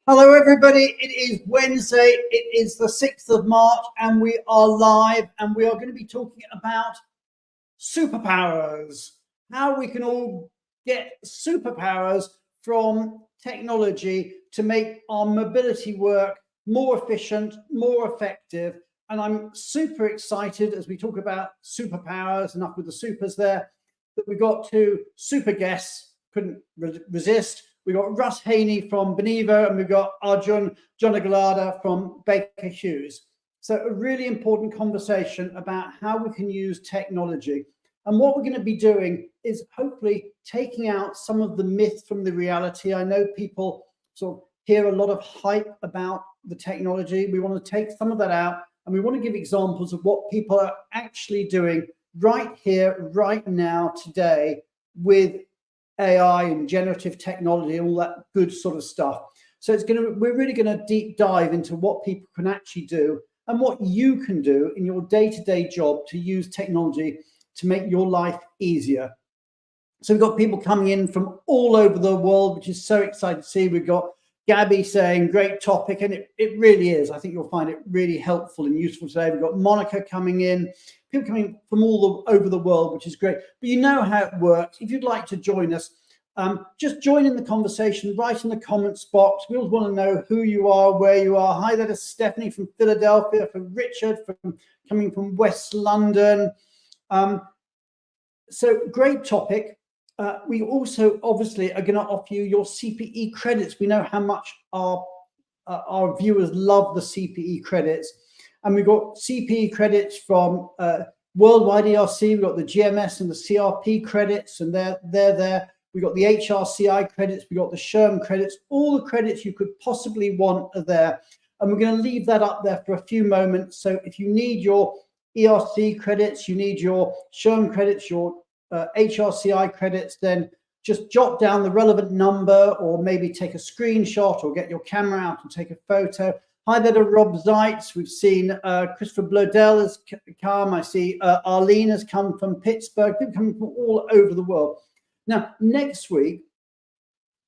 Hello everybody, it is Wednesday, it is the 6th of March and we are live and we are going to be talking about superpowers, how we can all get superpowers from technology to make our mobility work more efficient, more effective. And I'm super excited as we talk about superpowers, enough with the supers there, that we've got two super guests, couldn't resist. We've got Russ Haynie from Benivo and we've got Arjun Jonnalagadda from Hughes. So a really important conversation about how we can use technology. And what we're going to be doing is hopefully taking out some of the myth from the reality. I know people sort of hear a lot of hype about the technology. We want to take some of that out and we want to give examples of what people are actually doing right here, right now, today with AI and generative technology and all that good sort of stuff. So we're really going to deep dive into what people can actually do and what you can do in your day-to-day job to use technology to make your life easier. So we've got people coming in from all over the world, which is so exciting to see. We've got Gabby saying, great topic, and it really is. I think you'll find it really helpful and useful today. We've got Monica coming in, people coming from all over the world, which is great. But you know how it works. If you'd like to join us, just join in the conversation, write in the comments box. We always want to know who you are, where you are. Hi there to Stephanie from Philadelphia, from Richard coming from West London. So great topic. We also obviously are going to offer you your CPE credits. We know how much our viewers love the CPE credits. And we've got CPE credits from Worldwide ERC. We've got the GMS and the CRP credits, and they're there. We've got the HRCI credits. We've got the SHRM credits. All the credits you could possibly want are there. And we're going to leave that up there for a few moments. So if you need your ERC credits, you need your SHRM credits, your HRCI credits, then just jot down the relevant number or maybe take a screenshot or get your camera out and take a photo. Hi there to Rob Zeitz. We've seen Christopher Blodell has come. I see Arlene has come from Pittsburgh. People coming from all over the world. Now, next week,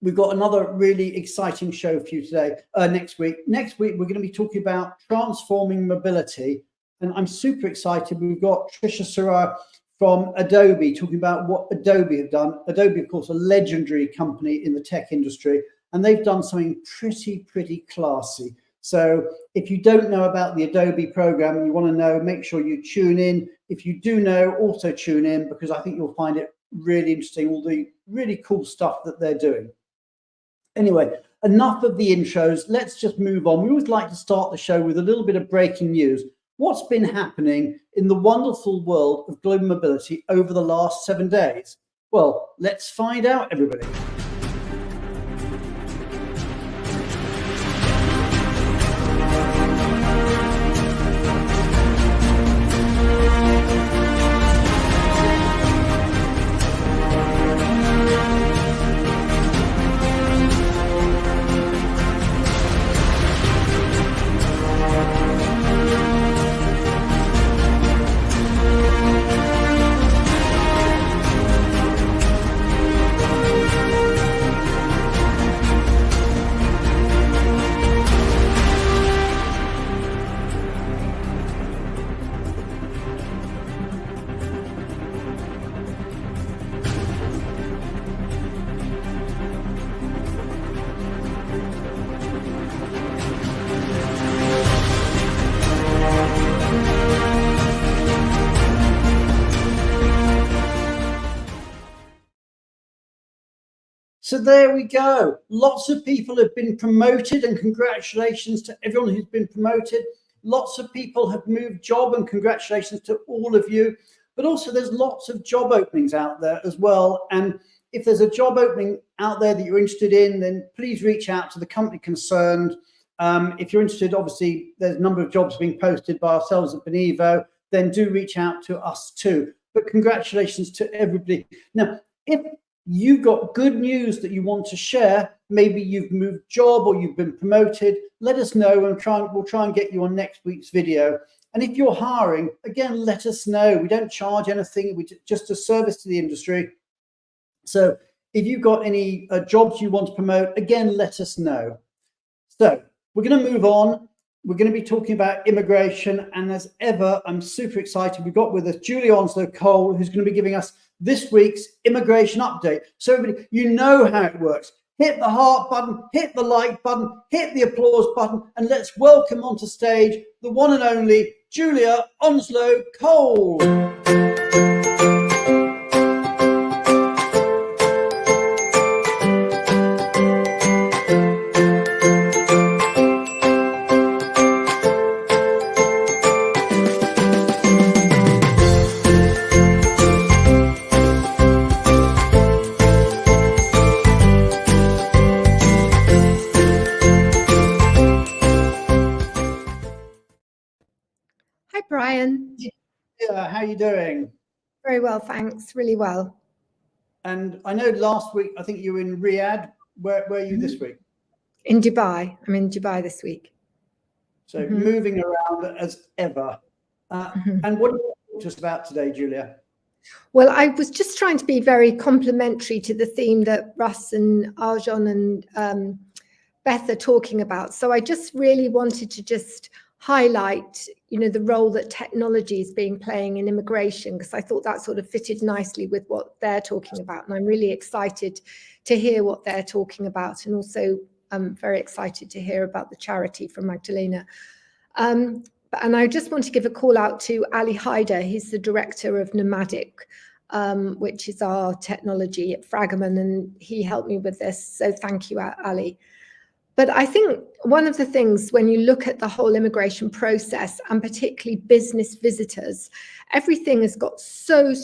we've got another really exciting show for you today. Next week, we're going to be talking about transforming mobility. And I'm super excited. We've got Trisha Sarah from Adobe talking about what Adobe have done. Adobe, of course, a legendary company in the tech industry, and they've done something pretty classy. So if you don't know about the Adobe program and you want to know, make sure you tune in. If you do know, also tune in, because I think you'll find it really interesting, all the really cool stuff that they're doing. Anyway, enough of the intros. Let's just move on. We always like to start the show with a little bit of breaking news. What's been happening in the wonderful world of global mobility over the last 7 days? Well, let's find out, everybody. So there we go. Lots of people have been promoted, and congratulations to everyone who's been promoted. Lots of people have moved job, and congratulations to all of you. But also there's lots of job openings out there as well. And if there's a job opening out there that you're interested in, then please reach out to the company concerned. If you're interested, obviously there's a number of jobs being posted by ourselves at Benivo, then do reach out to us too. But congratulations to everybody. Now, if you've got good news that you want to share, maybe you've moved job or you've been promoted, let us know and we'll try and get you on next week's video. And if you're hiring, again, let us know. We don't charge anything, we just a service to the industry. So if you've got any jobs you want to promote, again, let us know. So we're going to move on. We're going to be talking about immigration. And as ever, I'm super excited. We've got with us Julia Onslow-Cole, who's going to be giving us this week's immigration update. So everybody, you know how it works. Hit the heart button, hit the like button, hit the applause button, and let's welcome onto stage the one and only Julia Onslow-Cole. Brian. Yeah, how are you doing? Very well, thanks. Really well. And I know last week, I think you were in Riyadh. Where are you this week? In Dubai. I'm in Dubai this week. So moving around as ever. And what are you talking to us about today, Julia? Well, I was just trying to be very complimentary to the theme that Russ and Arjun and Beth are talking about. So I just really wanted to just highlight, the role that technology is playing in immigration, because I thought that sort of fitted nicely with what they're talking about. And I'm really excited to hear what they're talking about. And also I'm very excited to hear about the charity from Magdalena. And I just want to give a call out to Ali Haider. He's the director of Nomadic, which is our technology at Fragment, and he helped me with this. So thank you, Ali. But I think one of the things when you look at the whole immigration process, and particularly business visitors, everything has got so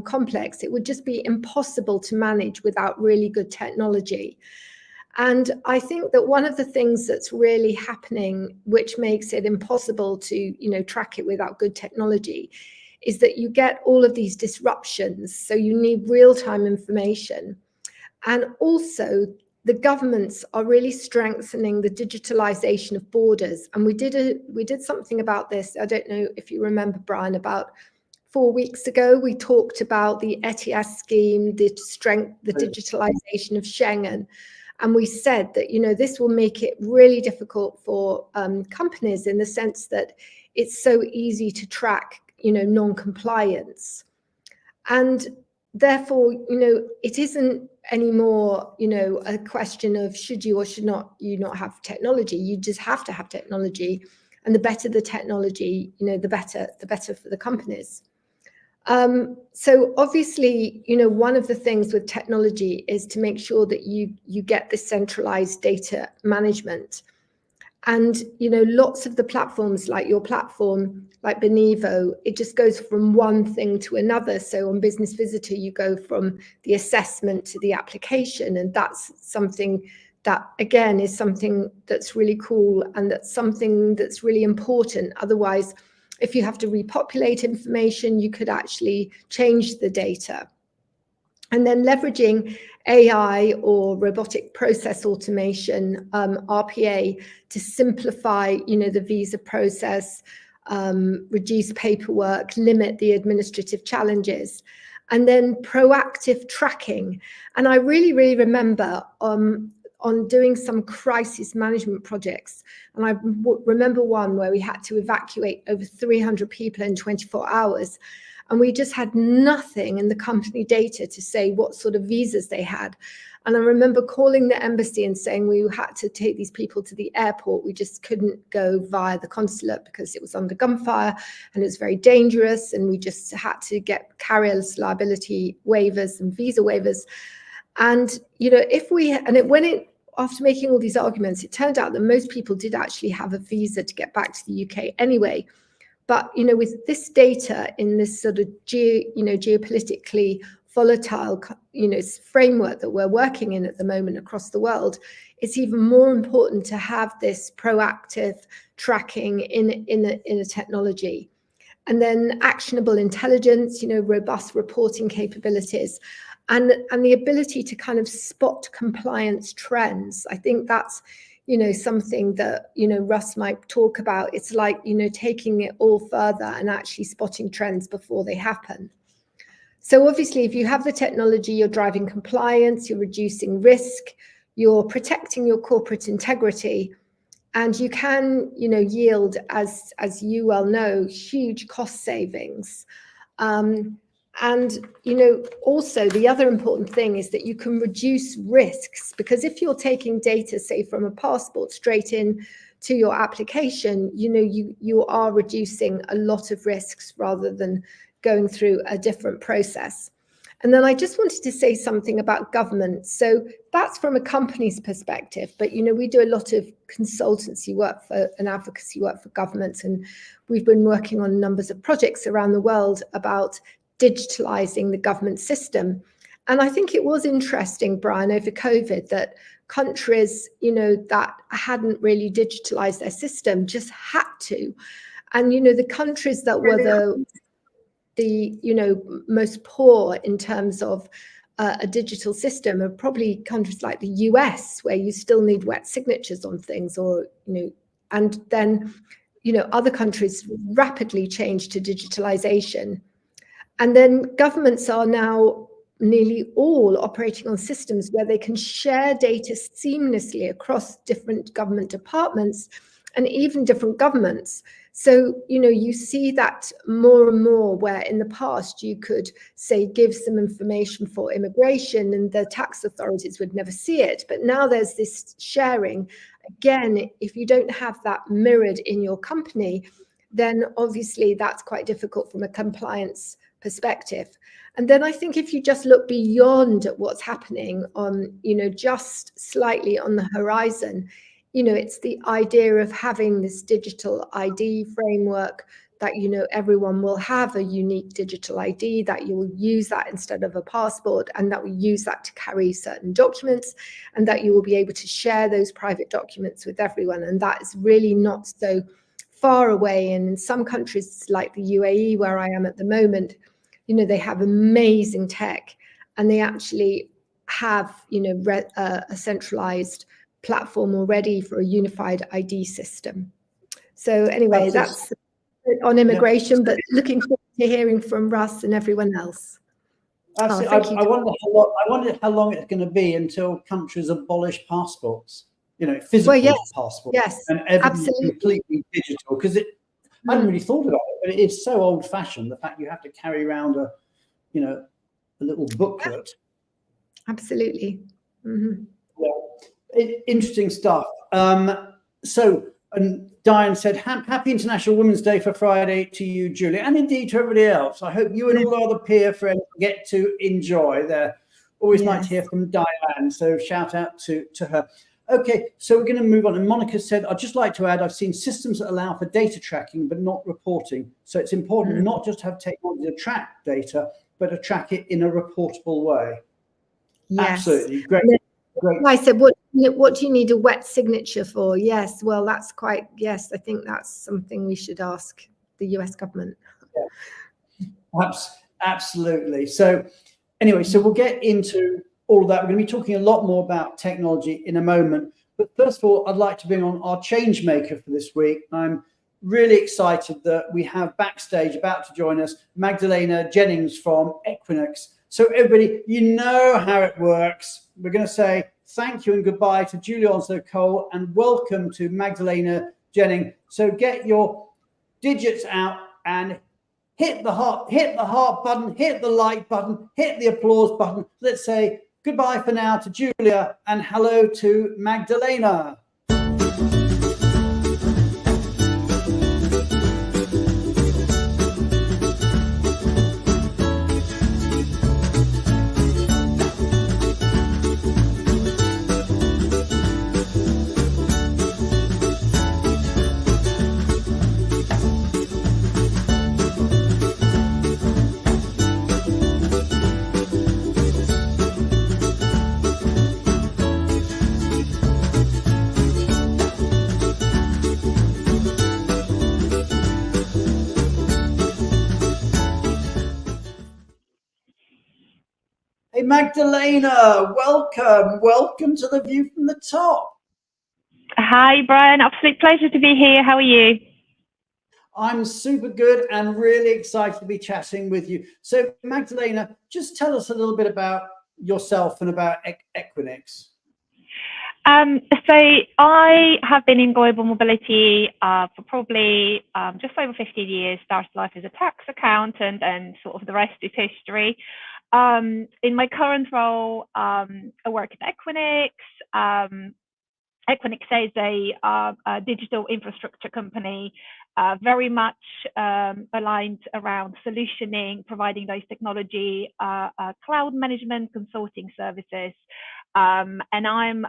complex. It would just be impossible to manage without really good technology. And I think that one of the things that's really happening, which makes it impossible to, track it without good technology, is that you get all of these disruptions. So you need real-time information. And also, the governments are really strengthening the digitalization of borders. And we did something about this. I don't know if you remember, Brian, about 4 weeks ago, we talked about the ETIAS scheme, the digitalization of Schengen. And we said that, this will make it really difficult for companies in the sense that it's so easy to track, non-compliance. And therefore, it isn't anymore, a question of should you or should not you not have technology. You just have to have technology, and the better the technology, the better for the companies. So obviously, one of the things with technology is to make sure that you get this centralized data management. And, lots of the platforms like your platform, like Benivo, it just goes from one thing to another. So on Business Visitor, you go from the assessment to the application. And that's something that, again, is something that's really cool. And that's something that's really important. Otherwise, if you have to repopulate information, you could actually change the data. And then leveraging AI or robotic process automation, RPA, to simplify, the visa process, reduce paperwork, limit the administrative challenges, and then proactive tracking. And I really remember on doing some crisis management projects. And I remember one where we had to evacuate over 300 people in 24 hours. And we just had nothing in the company data to say what sort of visas they had. And I remember calling the embassy and saying we had to take these people to the airport. We just couldn't go via the consulate because it was under gunfire and it was very dangerous. And we just had to get carrier's liability waivers and visa waivers. And, after making all these arguments, it turned out that most people did actually have a visa to get back to the UK anyway. But, with this data in this sort of geopolitically volatile, framework that we're working in at the moment across the world, it's even more important to have this proactive tracking in a technology. And then actionable intelligence, robust reporting capabilities, and the ability to kind of spot compliance trends. I think that's something that, Russ might talk about. It's like, taking it all further and actually spotting trends before they happen. So obviously, if you have the technology, you're driving compliance, you're reducing risk, you're protecting your corporate integrity, and you can, yield, as you well know, huge cost savings. And, also the other important thing is that you can reduce risks, because if you're taking data, say, from a passport straight in to your application, you are reducing a lot of risks rather than going through a different process. And then I just wanted to say something about government. So that's from a company's perspective, but we do a lot of consultancy work and advocacy work for governments, and we've been working on numbers of projects around the world about digitalizing the government system. And I think it was interesting, Brian, over COVID, that countries, that hadn't really digitalized their system just had to. And, the countries that were the most poor in terms of a digital system are probably countries like the US, where you still need wet signatures on things, or, and then, other countries rapidly changed to digitalization. And then governments are now nearly all operating on systems where they can share data seamlessly across different government departments and even different governments. So, you see that more and more, where in the past you could, say, give some information for immigration and the tax authorities would never see it. But now there's this sharing. Again, if you don't have that mirrored in your company, then obviously that's quite difficult from a compliance perspective. And then I think if you just look beyond at what's happening on, just slightly on the horizon, it's the idea of having this digital ID framework that, everyone will have a unique digital ID, that you will use that instead of a passport, and that we use that to carry certain documents, and that you will be able to share those private documents with everyone. And that is really not so far away. And in some countries like the UAE, where I am at the moment, they have amazing tech, and they actually have, a centralized platform already for a unified ID system. So anyway, that's on immigration, but looking forward to hearing from Russ and everyone else. Absolutely. I wonder how long it's going to be until countries abolish passports, physical passports. Yes, and everything absolutely. Completely digital, because I hadn't really thought about it, but it is so old-fashioned, the fact you have to carry around a little booklet. Absolutely. Mm-hmm. Yeah. Interesting stuff. And Diane said, happy International Women's Day for Friday to you, Julie, and indeed to everybody else. I hope you and all our other peer friends get to enjoy. They're always nice to hear from Diane, so shout out to her. Okay, so we're going to move on. And Monica said, I'd just like to add, I've seen systems that allow for data tracking, but not reporting. So it's important not just to have technology to track data, but to track it in a reportable way. Yes. Absolutely. Great. I said, what do you need a wet signature for? Yes, well, I think that's something we should ask the US government. Yeah. Absolutely. So anyway, so we'll get into all of that. We're going to be talking a lot more about technology in a moment. But first of all, I'd like to bring on our change maker for this week. I'm really excited that we have backstage about to join us Magdalena Jennings from Equinix. So everybody, you know how it works. We're going to say thank you and goodbye to Julie Onslow-Cole and welcome to Magdalena Jennings. So get your digits out and hit the heart button, hit the like button, hit the applause button. Let's say goodbye for now to Julia and hello to Magdalena. Hey, Magdalena, welcome to The View from the Top. Hi, Brian. Absolute pleasure to be here. How are you? I'm super good and really excited to be chatting with you. So, Magdalena, just tell us a little bit about yourself and about Equinix. So I have been in global mobility for probably just over 15 years. Started life as a tax accountant, and sort of the rest is history. In my current role, I work at Equinix. Equinix is a digital infrastructure company, very much aligned around solutioning, providing those technology, cloud management, consulting services. And I'm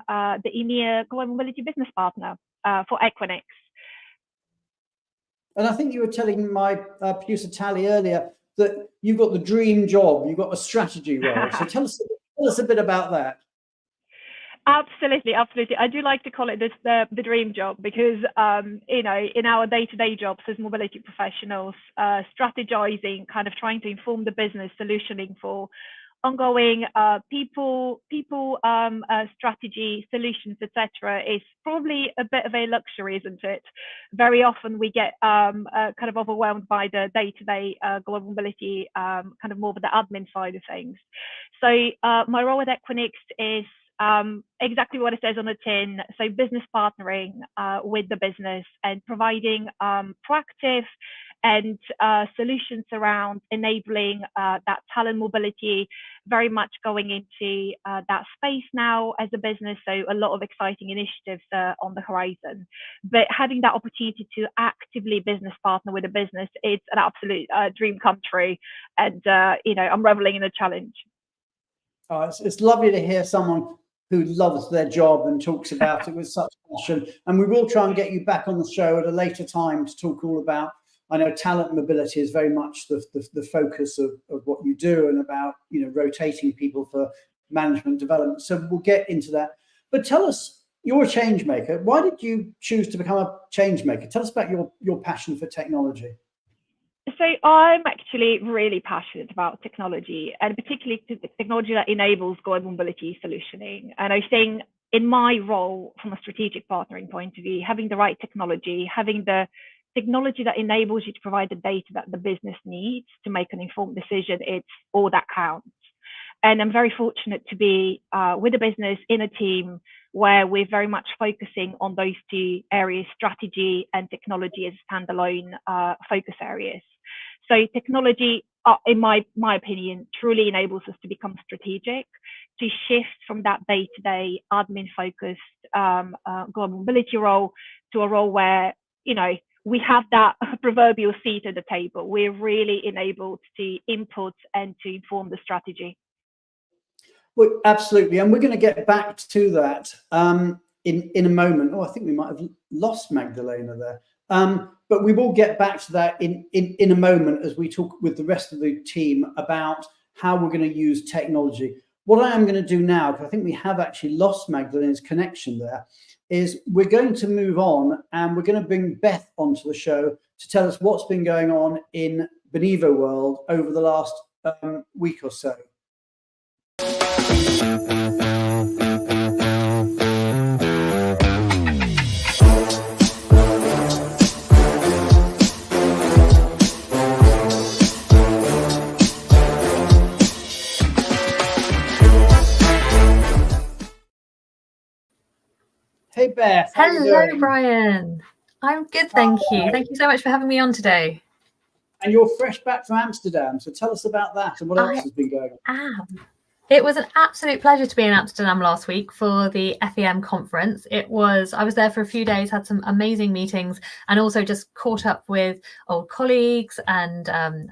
the EMEA Global Mobility Business Partner for Equinix. And I think you were telling my producer Tally earlier that you've got the dream job, you've got a strategy role. So tell us a bit about that. Absolutely. I do like to call it the dream job because, in our day-to-day jobs as mobility professionals, strategizing, kind of trying to inform the business, solutioning for ongoing people strategy, solutions, etc., is probably a bit of a luxury, isn't it? Very often we get kind of overwhelmed by the day-to-day global mobility, kind of more of the admin side of things. So my role at Equinix is exactly what it says on the tin. So business partnering with the business and providing proactive and solutions around enabling that talent mobility, very much going into that space now as a business. So a lot of exciting initiatives on the horizon. But having that opportunity to actively business partner with a business, it's an absolute dream come true. And, I'm reveling in the challenge. It's lovely to hear someone who loves their job and talks about it with such passion. And we will try and get you back on the show at a later time to talk all about, I know talent mobility is very much the focus of what you do, and about, rotating people for management development. So we'll get into that. But tell us, you're a change maker. Why did you choose to become a change maker? Tell us about your passion for technology. So I'm actually really passionate about technology, and particularly technology that enables global mobility solutioning. And I think in my role from a strategic partnering point of view, having the right technology, having the technology that enables you to provide the data that the business needs to make an informed decision, it's all that counts. And I'm very fortunate to be with a business in a team where we're very much focusing on those two areas, strategy and technology, as standalone focus areas. So technology, in my opinion, truly enables us to become strategic, to shift from that day-to-day admin-focused global mobility role to a role where, we have that proverbial seat at the table. We're really enabled to input and to inform the strategy. Well, absolutely. And we're going to get back to that in a moment. Oh, I think we might have lost Magdalena there. But we will get back to that in a moment as we talk with the rest of the team about how we're going to use technology. What I am going to do now, because I think we have actually lost Magdalena's connection there, is we're going to move on, and we're going to bring Beth onto the show to tell us what's been going on in Benivo world over the last week or so. Hey Beth. Hello, Brian. I'm good, thank you. Thank you so much for having me on today. And you're fresh back from Amsterdam, so tell us about that and what else has been going on. It was an absolute pleasure to be in Amsterdam last week for the FEM conference. I was there for a few days, had some amazing meetings, and also just caught up with old colleagues and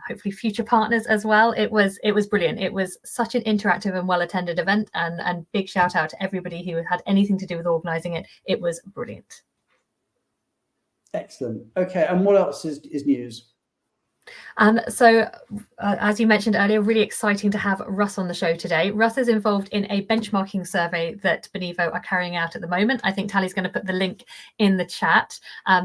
hopefully future partners as well. It was brilliant. It was such an interactive and well-attended event, and big shout out to everybody who had anything to do with organising it. It was brilliant. Excellent. Okay, and what else is news? As you mentioned earlier, really exciting to have Russ on the show today. Russ is involved in a benchmarking survey that Benivo are carrying out at the moment. I think Tally's going to put the link in the chat.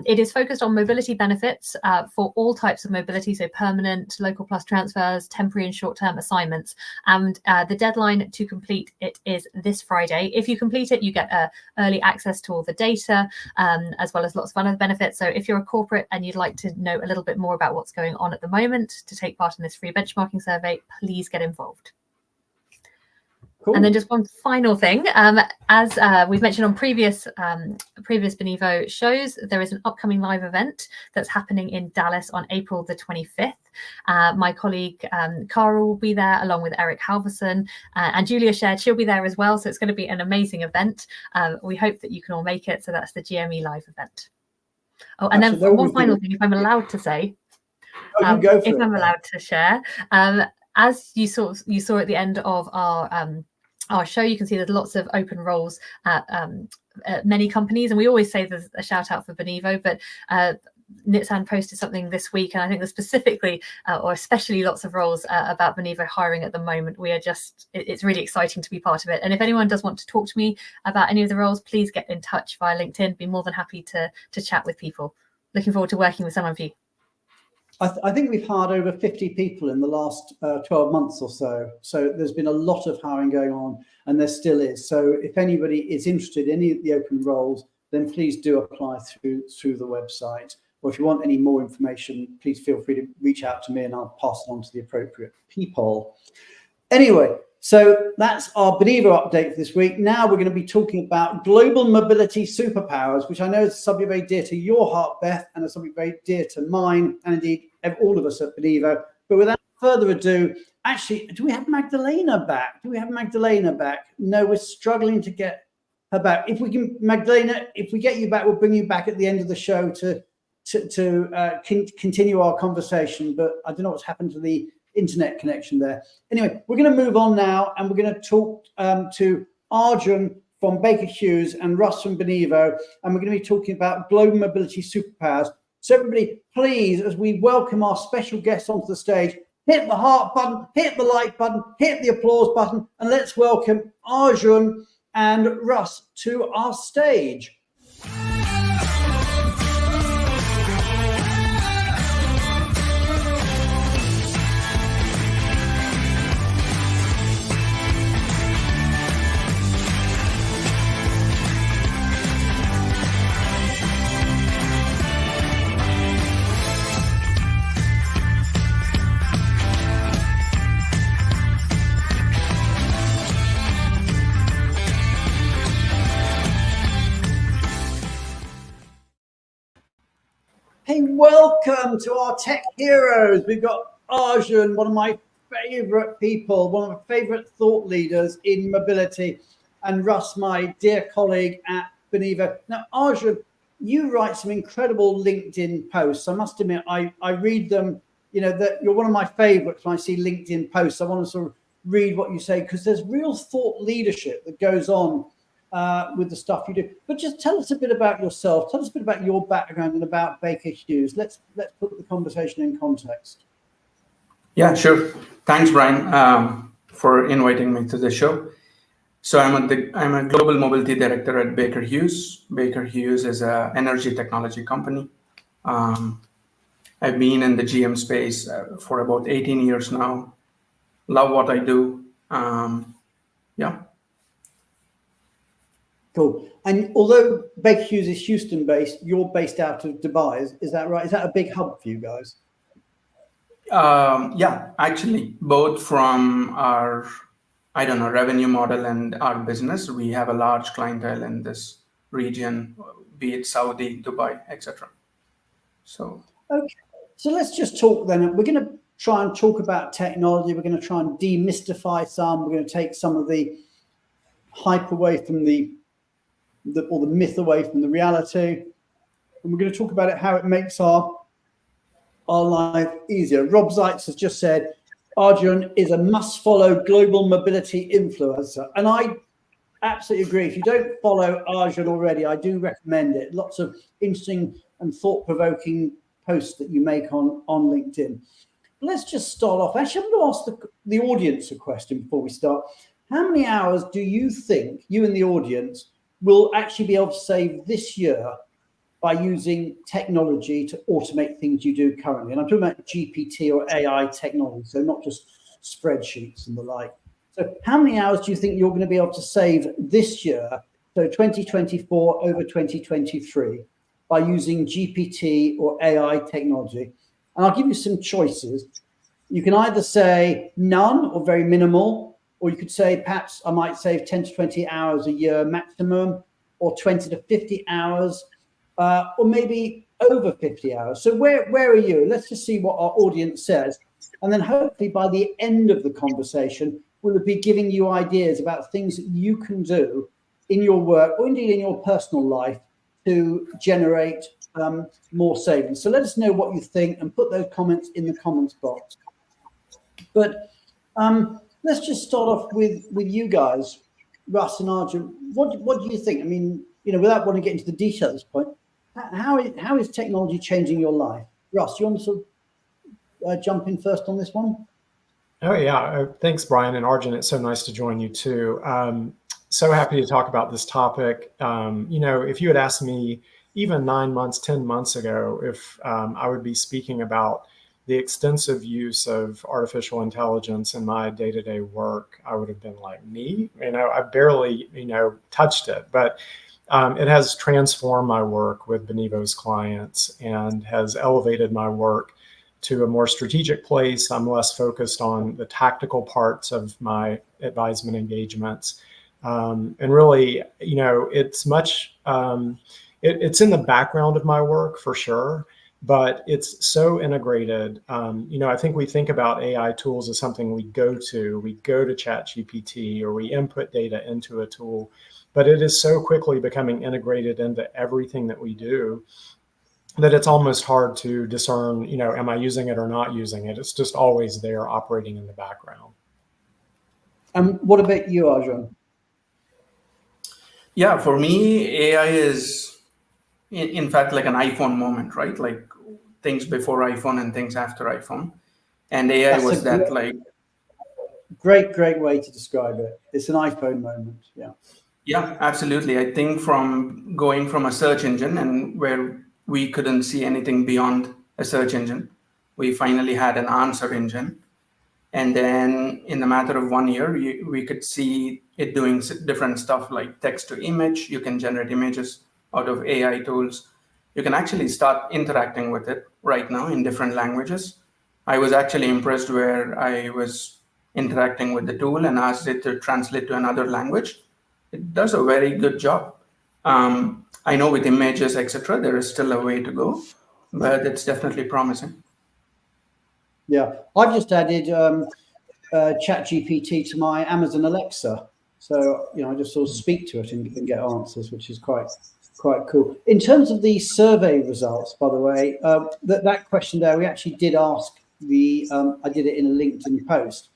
It is focused on mobility benefits for all types of mobility, so permanent, local plus transfers, temporary and short-term assignments. And the deadline to complete it is this Friday. If you complete it, you get early access to all the data, as well as lots of other benefits. So if you're a corporate and you'd like to know a little bit more about what's going on at the moment to take part in this free benchmarking survey, please get involved. Cool. And then just one final thing, as we've mentioned on previous Benivo shows, there is an upcoming live event that's happening in Dallas on April the 25th. My colleague Cara will be there along with Eric Halverson, and Julia shared she'll be there as well. So it's going to be an amazing event. We hope that you can all make it. So that's the GME live event. Oh, and then one final thing, if I'm allowed to say, if I'm allowed to share, as you saw at the end of our show, you can see there's lots of open roles at many companies, and we always say there's a shout out for Benivo, but Nitsan posted something this week, and I think there's specifically or especially lots of roles about Benivo hiring at the moment. We are it's really exciting to be part of it. And if anyone does want to talk to me about any of the roles, please get in touch via LinkedIn. Be more than happy to chat with people. Looking forward to working with some of you. I think we've hired over 50 people in the last 12 months or so. So there's been a lot of hiring going on, and there still is. So if anybody is interested in any of the open roles, then please do apply through the website. Or if you want any more information, please feel free to reach out to me and I'll pass it on to the appropriate people. Anyway, so that's our Benivo update for this week. Now we're going to be talking about global mobility superpowers, which I know is a subject very dear to your heart, Beth, and a subject very dear to mine, and indeed all of us at Benivo. But without further ado, actually, do we have Magdalena back? No, we're struggling to get her back. If we can, Magdalena, if we get you back, we'll bring you back at the end of the show to continue our conversation. But I don't know what's happened to the internet connection there. Anyway, we're going to move on now, and we're going to talk to Arjun from Baker Hughes and Russ from Benivo, and we're going to be talking about global mobility superpowers. So everybody, please, as we welcome our special guests onto the stage, hit the heart button, hit the like button, hit the applause button, and let's welcome Arjun and Russ to our stage. Hey, welcome to our tech heroes. We've got Arjun, one of my favorite people, one of my favorite thought leaders in mobility, and Russ, my dear colleague at Benivo. Now, Arjun, you write some incredible LinkedIn posts. I must admit, I read them, you know, that you're one of my favorites when I see LinkedIn posts. I want to sort of read what you say, because there's real thought leadership that goes on with the stuff you do. But just tell us a bit about yourself. Tell us a bit about your background and about Baker Hughes. Let's put the conversation in context. Yeah, sure. Thanks, Brian, for inviting me to the show. So I'm a global mobility director at Baker Hughes. Baker Hughes is an energy technology company. I've been in the GM space for about 18 years now. Love what I do. Yeah. Cool. And although Baker Hughes is Houston-based, you're based out of Dubai. Is that right? Is that a big hub for you guys? Yeah, actually, both from our, revenue model and our business, we have a large clientele in this region, be it Saudi, Dubai, etc. So. Okay. So let's just talk then. We're going to try and talk about technology. We're going to try and demystify some. We're going to take some of the hype away from the myth away from the reality, and we're going to talk about it, how it makes our life easier. Rob Zeitz has just said Arjun is a must-follow global mobility influencer, and I absolutely agree. If you don't follow Arjun already, I do recommend it. Lots of interesting and thought-provoking posts that you make on LinkedIn. Let's just start off. Actually, I'm going to ask the audience a question before we start. How many hours do you think, you and the audience, will actually be able to save this year by using technology to automate things you do currently? And I'm talking about GPT or AI technology, so not just spreadsheets and the like. So how many hours do you think you're going to be able to save this year, so 2024 over 2023, by using GPT or AI technology? And I'll give you some choices. You can either say none or very minimal, Or you could say, perhaps I might save 10 to 20 hours a year maximum, or 20 to 50 hours, or maybe over 50 hours. So where are you? Let's just see what our audience says. And then hopefully by the end of the conversation, we'll be giving you ideas about things that you can do in your work or indeed in your personal life to generate more savings. So let us know what you think and put those comments in the comments box. But let's just start off with you guys, Russ and Arjun. What do you think? I mean, without wanting to get into the detail at this point, how is technology changing your life? Russ, you want to sort of jump in first on this one? Oh, yeah. Thanks, Brian and Arjun. It's so nice to join you too. So happy to talk about this topic. If you had asked me even 9 months, 10 months ago, if I would be speaking about the extensive use of artificial intelligence in my day-to-day work, I would have been like, me? I barely, touched it, but it has transformed my work with Benivo's clients and has elevated my work to a more strategic place. I'm less focused on the tactical parts of my advisement engagements. And really, it's much, it's in the background of my work for sure, but it's so integrated. I think we think about AI tools as something we go to ChatGPT, or we input data into a tool, but it is so quickly becoming integrated into everything that we do that it's almost hard to discern, am I using it or not using it? It's just always there operating in the background. What about you, Arjun? Yeah, for me, AI is in fact like an iPhone moment, right? Like things before iPhone and things after iPhone. And AI That's was that like... Great way to describe it. It's an iPhone moment, yeah. Yeah, absolutely. I think from going from a search engine and where we couldn't see anything beyond a search engine, we finally had an answer engine. And then in the matter of 1 year, we could see it doing different stuff like text to image. You can generate images out of AI tools. You can actually start interacting with it right now in different languages. I was actually impressed where I was interacting with the tool and asked it to translate to another language. It does a very good job. I know with images, etc., there is still a way to go, but it's definitely promising. Yeah, I've just added ChatGPT to my Amazon Alexa, so I just sort of speak to it and get answers, which is quite cool. In terms of the survey results, by the way, that question there, we actually did ask I did it in a LinkedIn post,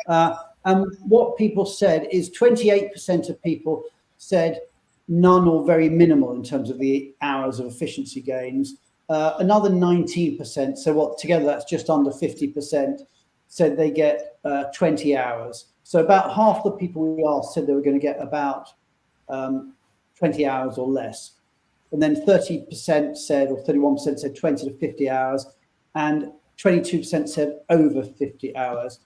and what people said is 28% of people said none or very minimal in terms of the hours of efficiency gains. Another 19%, so together that's just under 50%, said they get 20 hours. So about half the people we asked said they were going to get about 20 hours or less. And then 30% said, or 31% said 20 to 50 hours, and 22% said over 50 hours.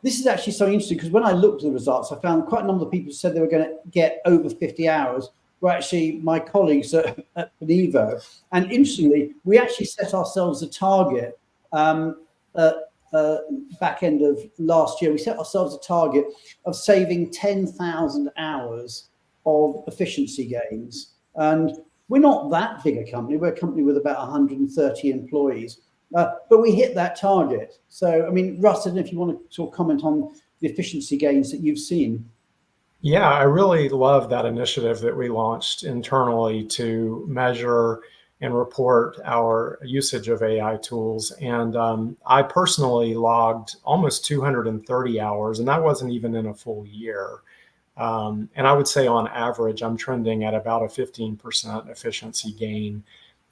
This is actually so interesting because when I looked at the results, I found quite a number of people who said they were going to get over 50 hours were actually my colleagues at Benivo. And interestingly, we actually set ourselves a target back end of last year. We set ourselves a target of saving 10,000 hours of efficiency gains. And we're not that big a company. We're a company with about 130 employees. But we hit that target. So, I mean, Russ, I don't know if you want to sort of comment on the efficiency gains that you've seen. Yeah, I really love that initiative that we launched internally to measure and report our usage of AI tools. And I personally logged almost 230 hours, and that wasn't even in a full year. And I would say on average, I'm trending at about a 15% efficiency gain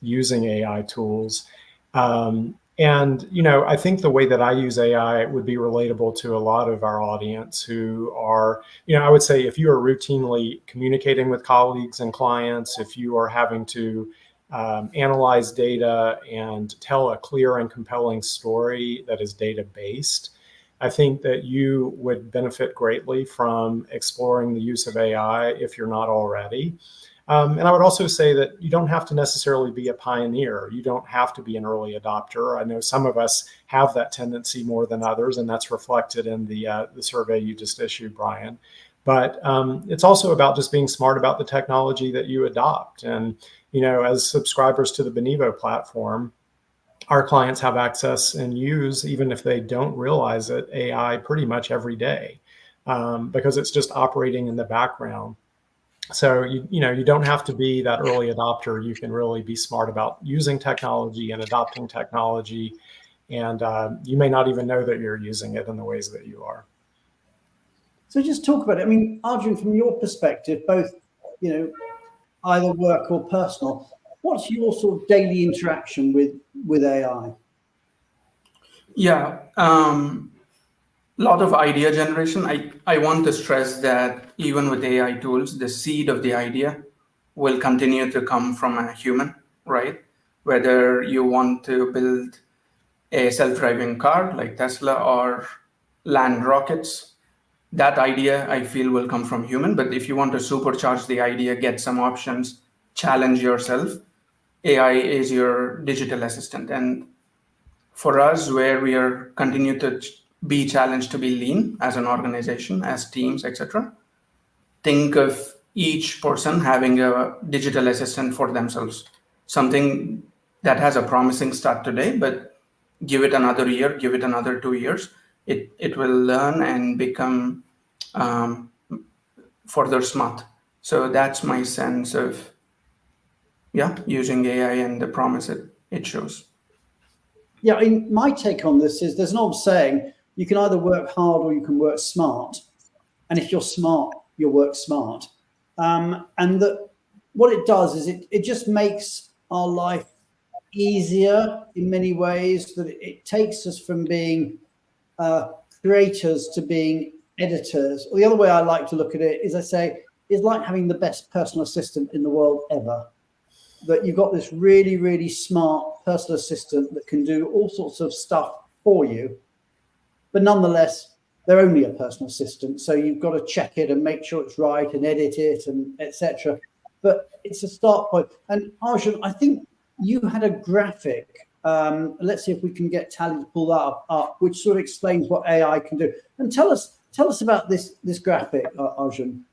using AI tools. And, I think the way that I use AI would be relatable to a lot of our audience who are, I would say if you are routinely communicating with colleagues and clients, if you are having to analyze data and tell a clear and compelling story that is data-based, I think that you would benefit greatly from exploring the use of AI if you're not already. And I would also say that you don't have to necessarily be a pioneer. You don't have to be an early adopter. I know some of us have that tendency more than others, and that's reflected in the survey you just issued, Brian. But it's also about just being smart about the technology that you adopt. And, you know, as subscribers to the Benivo platform, our clients have access and use, even if they don't realize it, AI pretty much every day, because it's just operating in the background. So, you know, you don't have to be that early adopter. You can really be smart about using technology and adopting technology. And you may not even know that you're using it in the ways that you are. So just talk about it. I mean, Arjun, from your perspective, both, you know, either work or personal, what's your sort of daily interaction with AI? Yeah, lot of idea generation. I want to stress that even with AI tools, the seed of the idea will continue to come from a human, right? Whether you want to build a self-driving car like Tesla or land rockets, that idea I feel will come from human. But if you want to supercharge the idea, get some options, challenge yourself, AI is your digital assistant. And for us, where we are continue to be challenged to be lean as an organization, as teams, etc., think of each person having a digital assistant for themselves, something that has a promising start today, but give it another year, give it another 2 years, it will learn and become further smart. So that's my sense of using AI and the promise it shows. Yeah, I mean, my take on this is there's an old saying, you can either work hard or you can work smart. And if you're smart, you'll work smart. And that what it does is it just makes our life easier in many ways, that it takes us from being creators to being editors. Or the other way I like to look at it is I say, it's like having the best personal assistant in the world ever. That you've got this really, really smart personal assistant that can do all sorts of stuff for you. But nonetheless, they're only a personal assistant. So you've got to check it and make sure it's right and edit it and etc. But it's a start point. And Arjun, I think you had a graphic. Let's see if we can get Tally to pull that up, which sort of explains what AI can do. And tell us about this graphic, Arjun.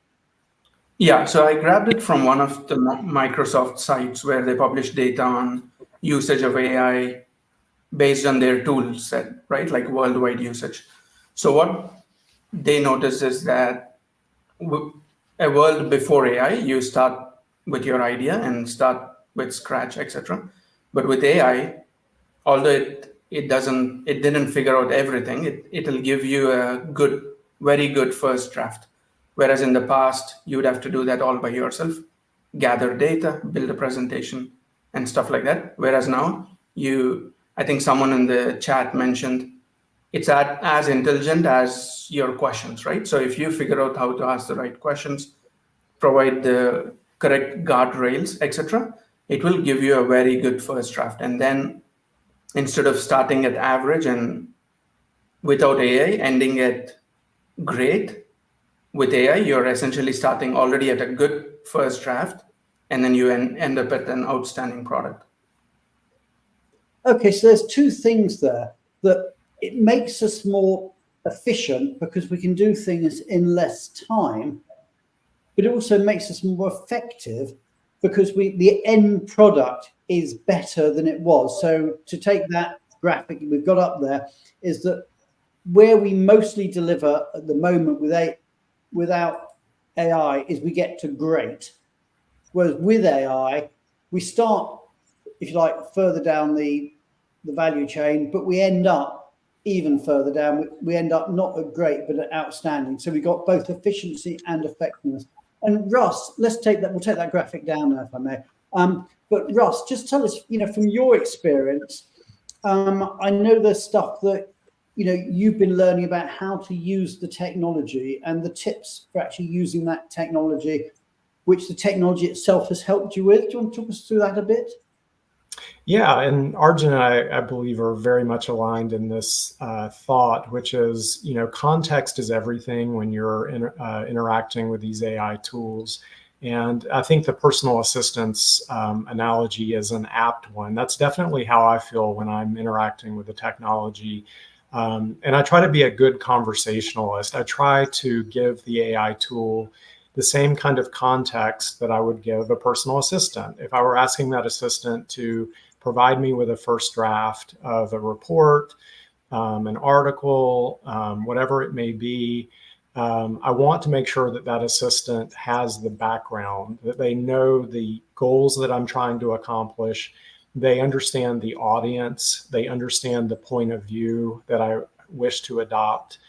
Yeah, so I grabbed it from one of the Microsoft sites where they publish data on usage of AI based on their tool set, right? Like worldwide usage. So what they notice is that a world before AI, you start with your idea and start with scratch, etc. But with AI, although it didn't figure out everything, it'll give you a very good first draft. Whereas in the past, you would have to do that all by yourself, gather data, build a presentation, and stuff like that. Whereas now, I think someone in the chat mentioned, it's as intelligent as your questions, right? So if you figure out how to ask the right questions, provide the correct guardrails, etc., it will give you a very good first draft. And then instead of starting at average and without AI, ending at great, with AI, you're essentially starting already at a good first draft, and then you end up at an outstanding product. Okay, so there's two things there. That it makes us more efficient because we can do things in less time, but it also makes us more effective because the end product is better than it was. So to take that graphic we've got up there, is that where we mostly deliver at the moment without AI is we get to great. Whereas with AI, we start, if you like, further down the value chain, but we end up even further down. We end up not at great, but at outstanding. So we got both efficiency and effectiveness. And Russ, we'll take that graphic down now, if I may. But Russ, just tell us, from your experience, I know there's stuff that you've been learning about how to use the technology and the tips for actually using that technology, which the technology itself has helped you with. Do you want to talk us through that a bit? Yeah, and Arjun and I believe, are very much aligned in this thought, which is, context is everything when you're interacting with these AI tools. And I think the personal assistance analogy is an apt one. That's definitely how I feel when I'm interacting with the technology. And I try to be a good conversationalist. I try to give the AI tool the same kind of context that I would give a personal assistant. If I were asking that assistant to provide me with a first draft of a report, an article, whatever it may be, I want to make sure that that assistant has the background, that they know the goals that I'm trying to accomplish. They understand the audience. They understand the point of view that I wish to adopt.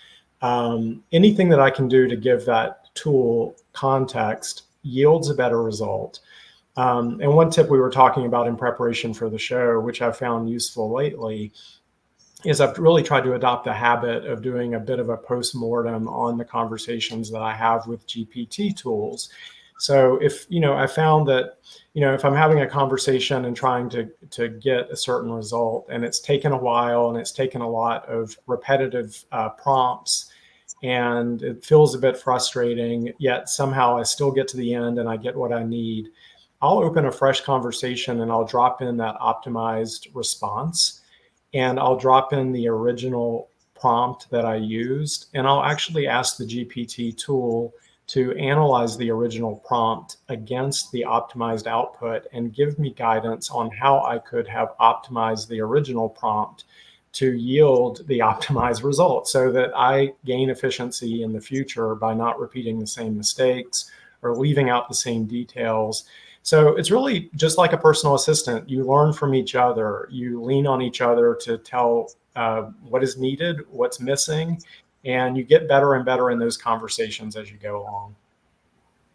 Anything that I can do to give that tool context yields a better result. And one tip we were talking about in preparation for the show, which I've found useful lately, is I've really tried to adopt the habit of doing a bit of a post-mortem on the conversations that I have with GPT tools. So if, I found that, if I'm having a conversation and trying to get a certain result, and it's taken a while and it's taken a lot of repetitive prompts, and it feels a bit frustrating, yet somehow I still get to the end and I get what I need, I'll open a fresh conversation and I'll drop in that optimized response, and I'll drop in the original prompt that I used, and I'll actually ask the GPT tool to analyze the original prompt against the optimized output and give me guidance on how I could have optimized the original prompt to yield the optimized result, so that I gain efficiency in the future by not repeating the same mistakes or leaving out the same details. So it's really just like a personal assistant. You learn from each other. You lean on each other to tell what is needed, what's missing, and you get better and better in those conversations as you go along.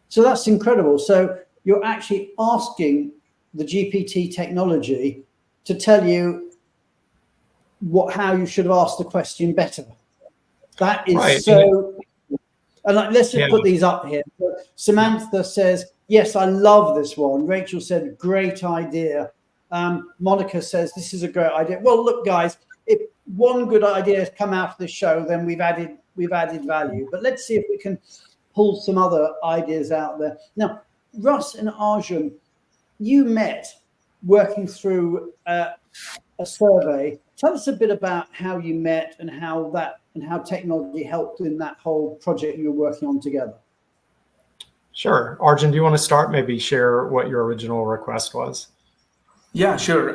So that's incredible. So you're actually asking the GPT technology to tell you how you should have asked the question better. That is right. So, and let's just put these up here. So Samantha says, yes, I love this one. Rachel said, great idea. Monica says, this is a great idea. Well, look, guys, if one good idea has come out of this show, then we've added value. But let's see if we can pull some other ideas out there. Now, Russ and Arjun, you met working through a survey. Tell us a bit about how you met and how technology helped in that whole project you were working on together. Sure. Arjun, do you want to start? Maybe share what your original request was? Yeah, sure.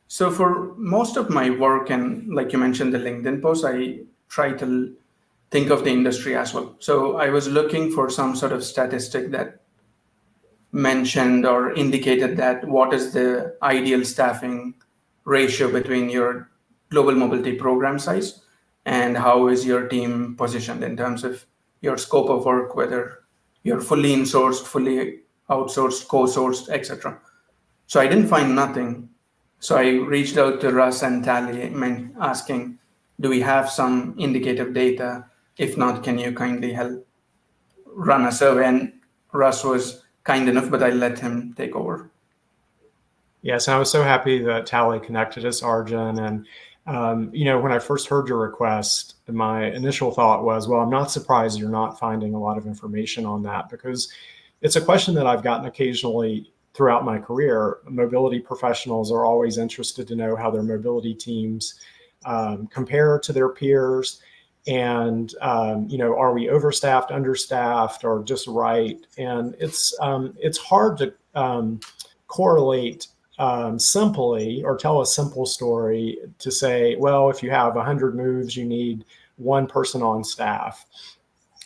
So for most of my work, and like you mentioned, the LinkedIn post, I try to think of the industry as well. So I was looking for some sort of statistic that mentioned or indicated that what is the ideal staffing ratio between your global mobility program size and how is your team positioned in terms of your scope of work, whether you're fully insourced, fully outsourced, co-sourced, etc. So I didn't find nothing. So I reached out to Russ and Tally asking, do we have some indicative data? If not, can you kindly help run a survey? And Russ was kind enough, but I let him take over. Yes, I was so happy that Tally connected us, Arjun. And, when I first heard your request, my initial thought was, well, I'm not surprised you're not finding a lot of information on that, because it's a question that I've gotten occasionally throughout my career. Mobility professionals are always interested to know how their mobility teams compare to their peers. And, are we overstaffed, understaffed, or just right? And it's hard to correlate simply or tell a simple story to say, well, if you have 100 moves, you need one person on staff.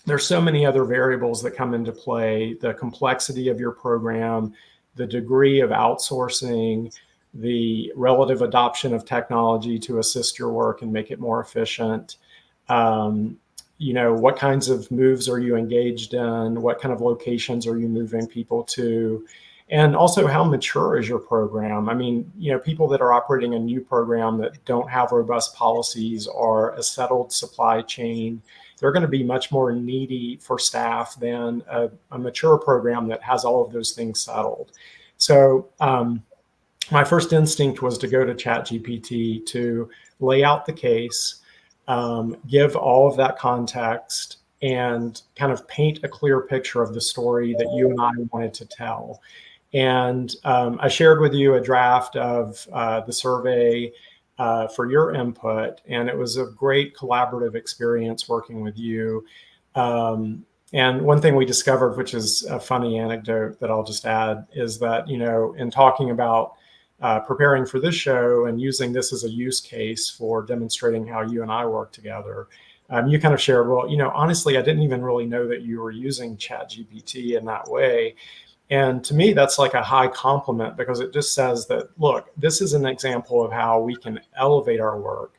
There's so many other variables that come into play: the complexity of your program, the degree of outsourcing, the relative adoption of technology to assist your work and make it more efficient. What kinds of moves are you engaged in? What kind of locations are you moving people to? And also, how mature is your program? I mean, people that are operating a new program that don't have robust policies or a settled supply chain, they're going to be much more needy for staff than a mature program that has all of those things settled. So my first instinct was to go to ChatGPT to lay out the case, give all of that context, and kind of paint a clear picture of the story that you and I wanted to tell. And I shared with you a draft of the survey for your input, and it was a great collaborative experience working with you. And one thing we discovered, which is a funny anecdote that I'll just add, is that, in talking about preparing for this show and using this as a use case for demonstrating how you and I work together, you kind of shared, well, honestly, I didn't even really know that you were using ChatGPT in that way. And to me, that's like a high compliment, because it just says that, look, this is an example of how we can elevate our work,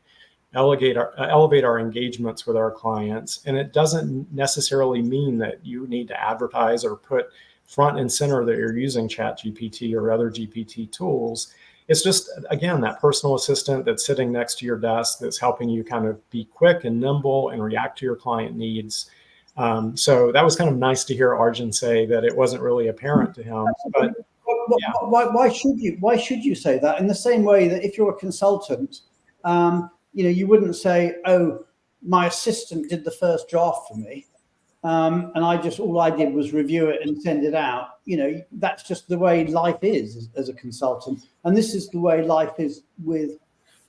elevate our engagements with our clients. And it doesn't necessarily mean that you need to advertise or put front and center that you're using ChatGPT or other GPT tools. It's just, again, that personal assistant that's sitting next to your desk that's helping you kind of be quick and nimble and react to your client needs. So that was kind of nice to hear Arjun say that it wasn't really apparent to him. But yeah. Why should you say that? In the same way that if you're a consultant, you wouldn't say, "Oh, my assistant did the first draft for me, and all I did was review it and send it out." That's just the way life is as a consultant, and this is the way life is with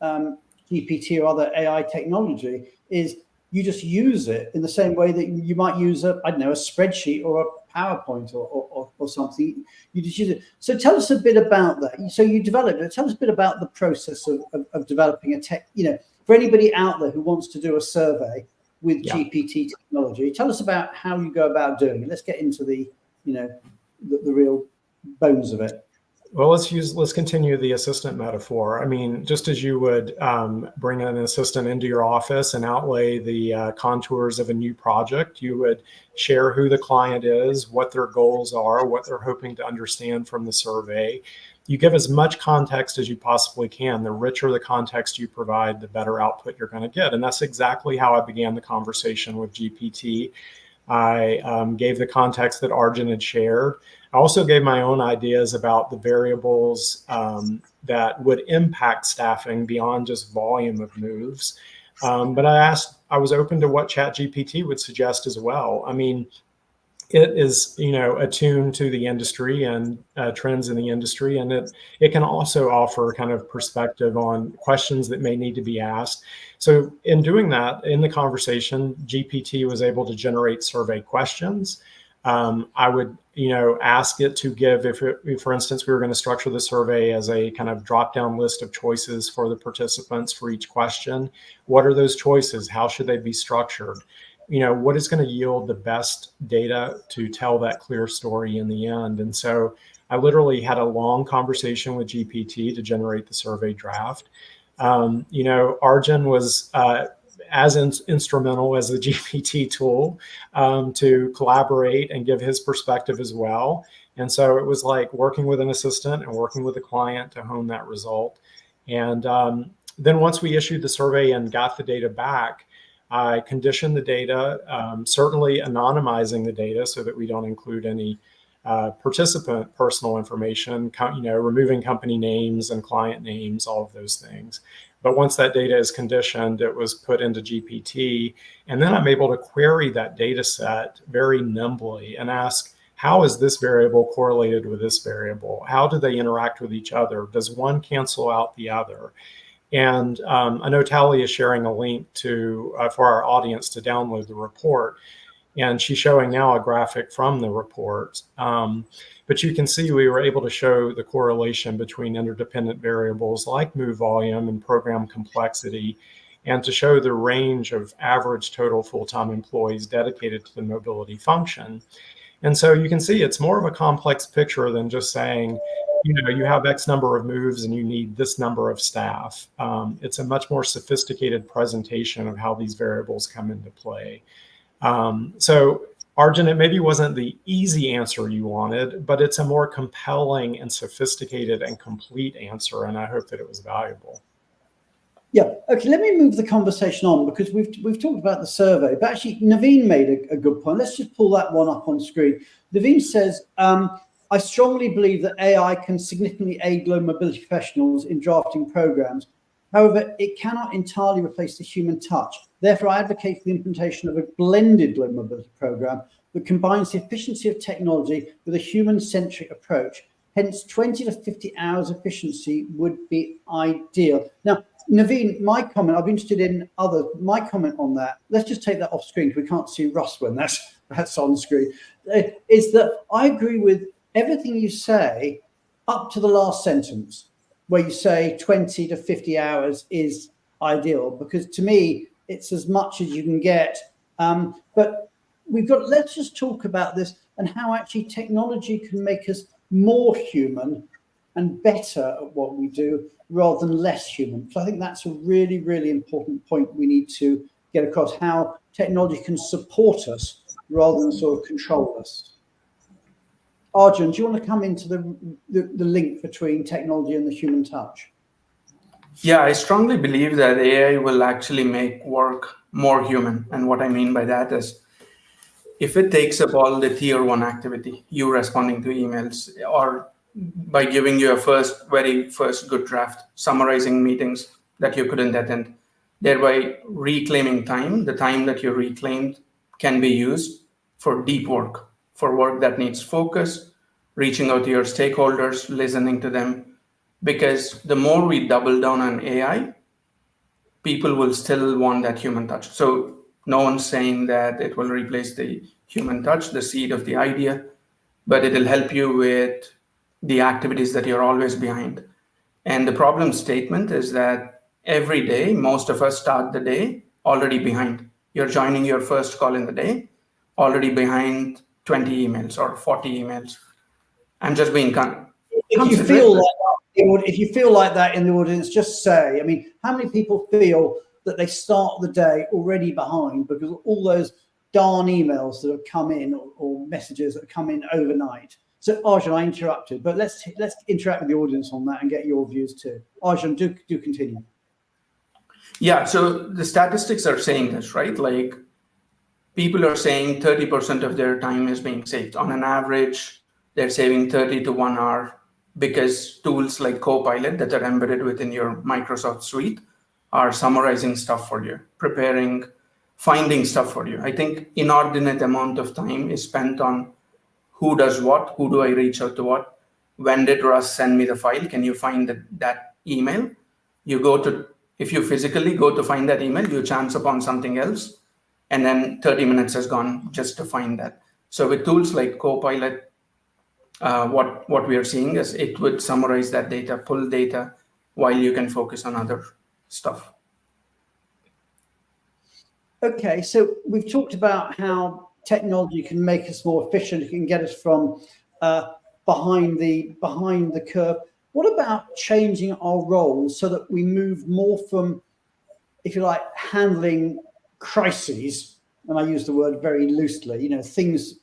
GPT or other AI technology. Is you just use it in the same way that you might use a spreadsheet or a PowerPoint or something. You just use it. So tell us a bit about that. So you developed it. Tell us a bit about the process of developing a tech. For anybody out there who wants to do a survey with GPT technology, tell us about how you go about doing it. Let's get into the real bones of it. Well, let's continue the assistant metaphor. I mean, just as you would bring an assistant into your office and outlay the contours of a new project, you would share who the client is, what their goals are, what they're hoping to understand from the survey. You give as much context as you possibly can. The richer the context you provide, the better output you're going to get. And that's exactly how I began the conversation with GPT. I gave the context that Arjun had shared. I also gave my own ideas about the variables that would impact staffing beyond just volume of moves. But I was open to what ChatGPT would suggest as well. I mean, it is, attuned to the industry and trends in the industry, and it can also offer kind of perspective on questions that may need to be asked. So in doing that, in the conversation, GPT was able to generate survey questions. I would, ask it to give, if for instance, we were going to structure the survey as a kind of drop-down list of choices for the participants for each question. What are those choices? How should they be structured? What is going to yield the best data to tell that clear story in the end? And so I literally had a long conversation with GPT to generate the survey draft. Arjun was as instrumental as the GPT tool to collaborate and give his perspective as well. And so it was like working with an assistant and working with a client to hone that result. And then once we issued the survey and got the data back, I conditioned the data, certainly anonymizing the data so that we don't include any participant personal information, removing company names and client names, all of those things. But once that data is conditioned, it was put into GPT. And then I'm able to query that data set very nimbly and ask, how is this variable correlated with this variable? How do they interact with each other? Does one cancel out the other? And I know Tally is sharing a link to for our audience to download the report. And she's showing now a graphic from the report. But you can see we were able to show the correlation between interdependent variables like move volume and program complexity, and to show the range of average total full-time employees dedicated to the mobility function. And so you can see it's more of a complex picture than just saying, you have X number of moves and you need this number of staff. It's a much more sophisticated presentation of how these variables come into play. So Arjun, it maybe wasn't the easy answer you wanted, but it's a more compelling and sophisticated and complete answer. And I hope that it was valuable. Yeah. Okay. Let me move the conversation on, because we've talked about the survey, but actually Naveen made a good point. Let's just pull that one up on screen. Naveen says, I strongly believe that AI can significantly aid low mobility professionals in drafting programs. However, it cannot entirely replace the human touch. Therefore, I advocate for the implementation of a blended low mobility program that combines the efficiency of technology with a human-centric approach. Hence, 20 to 50 hours efficiency would be ideal. Now, Naveen, my comment, I'll be interested in my comment on that. Let's just take that off screen because we can't see Russ when that's on screen. Is that I agree with everything you say up to the last sentence, where you say 20 to 50 hours is ideal, because to me, it's as much as you can get. But let's just talk about this and how actually technology can make us more human and better at what we do rather than less human. So I think that's a really, really important point we need to get across, how technology can support us rather than sort of control us. Arjun, do you want to come into the link between technology and the human touch? Yeah, I strongly believe that AI will actually make work more human. And what I mean by that is, if it takes up all the tier 1 activity, you responding to emails, or by giving you a very first good draft, summarizing meetings that you couldn't attend, thereby reclaiming time, the time that you reclaimed can be used for deep work, for work that needs focus, reaching out to your stakeholders, listening to them. Because the more we double down on AI, people will still want that human touch. So no one's saying that it will replace the human touch, the seed of the idea, but it'll help you with the activities that you're always behind. And the problem statement is that every day, most of us start the day already behind. You're joining your first call in the day, already behind 20 emails or 40 emails. I'm just being if you feel like that in the audience, just say, I mean, how many people feel that they start the day already behind because of all those darn emails that have come in or messages that have come in overnight? So Arjun, I interrupted, but let's interact with the audience on that and get your views too. Arjun, do continue. Yeah, so the statistics are saying this, right? Like, people are saying 30% of their time is being saved. On an average, they're saving 30 to 1 hour, because tools like Copilot that are embedded within your Microsoft suite are summarizing stuff for you, preparing, finding stuff for you. I think inordinate amount of time is spent on who does what, who do I reach out to what, when did Russ send me the file, can you find that email? If you physically go to find that email, you chance upon something else, and then 30 minutes has gone just to find that. So with tools like Copilot, what we are seeing is it would summarize that data, pull data, while you can focus on other stuff. Okay, so we've talked about how technology can make us more efficient. It can get us from behind the curve. What about changing our roles so that we move more from, if you like, handling crises, and I use the word very loosely, things